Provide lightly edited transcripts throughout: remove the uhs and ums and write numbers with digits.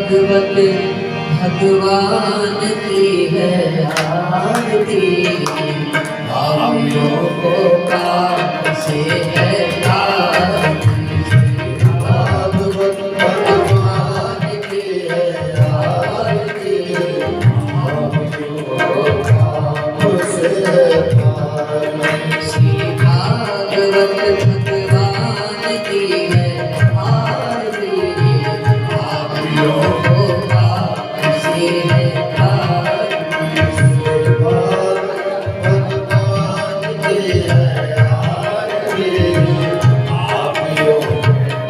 भागवत भगवान की है आरती, भावियों को पाप से है आरती। भागवत भगवान की है आरती, भावियों को पाप से है आरती। श्री भागवत भगवान की है आरती, भावियों को पाप से है आरती। श्री भागवत भगवान की है आरती, भावियों को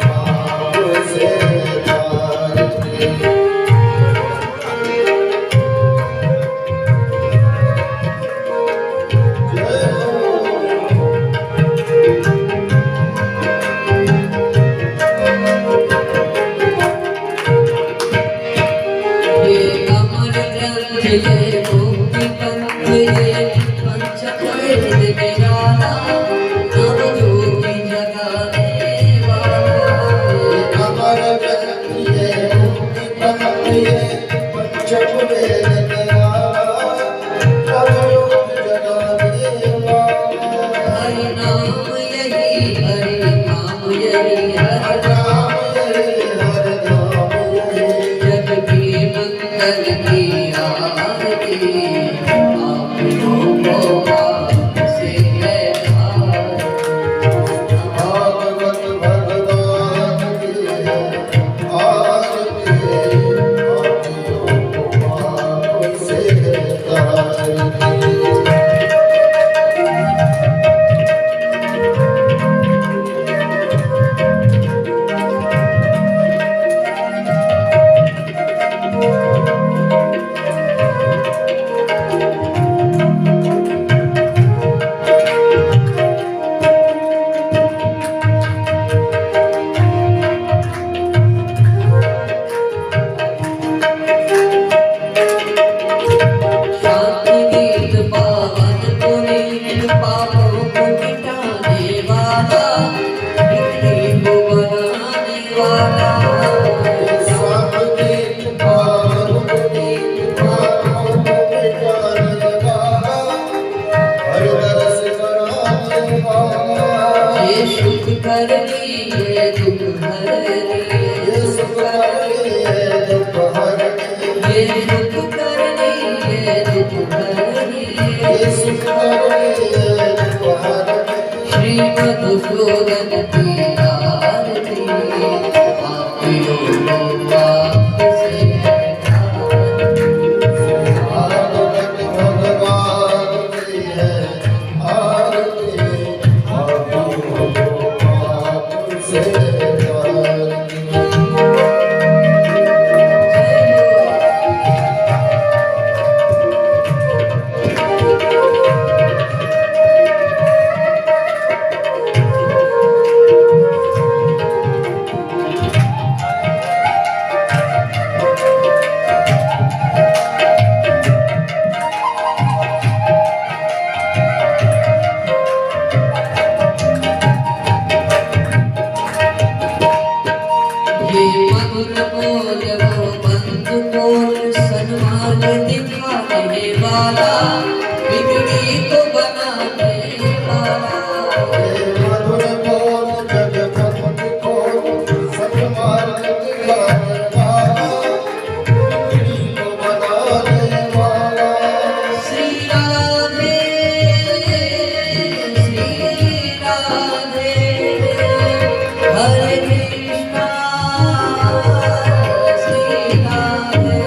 पाप से है आरती। ये अमर ग्रंथ ये मुक्ति पंथ ये पंचवेद निराला, नवज्योति जगाने वाला। ये अमर ग्रंथ ये मुक्ति पंथ ये पंचवेद निराला, नवज्योति जगाने वाला। हरि नाम यही हरि नाम यही हरि नाम यही हरि नाम यही, जग की मंगल की आरती, भावियों को पाप से है आरती। भागवत भगवान की है आरती, भावियों को पाप से है आरती। शांति गीत पावन पुनीत पापों को मिटाने वाला, बिगड़ी को बनाने वाला। शांति गीत पावन पुनीत पापों को मिटाने वाला, हर रस बनाने वाला। ये सुख कर लिए दुख हर लिए, ये सुख कर लिए दुख हर लिए, ये सुख कर लिए दुख हर लिए, ये सुख कर लिए दुख हर लिए। श्री मधुसूदन की आरती, भावियों को पाप से है आरती। भागवत भगवान की है आरती, भावियों को पाप से है आरती। ये मधुर बोल वो बंधु बोल, सन्मान दिखाने वाला, बिगड़ी को बनाने वाला। ये मधुर बोल जग बंधु बोल, सन्मान दिखाने वाला, बिगड़ी को बनाने वाला। श्री राधे हरे कृष्णा श्री राधे।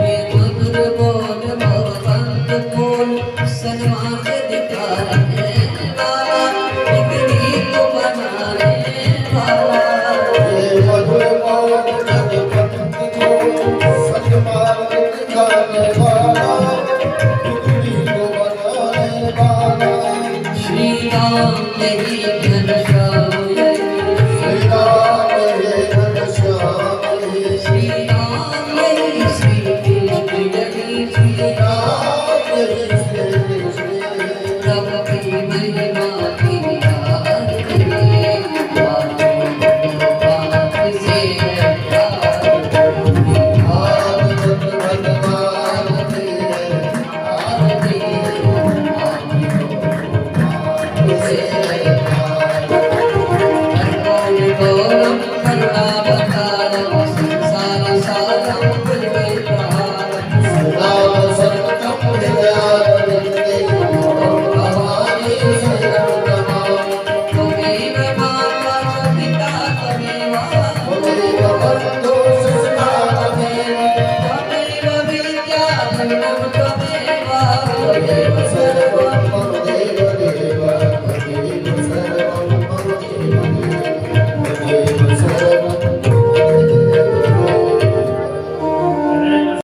ये मधुर बोल भगवंत बोल, सन्मान दिखाने वाला, बिगड़ी को बनाने वाला। ये जयकार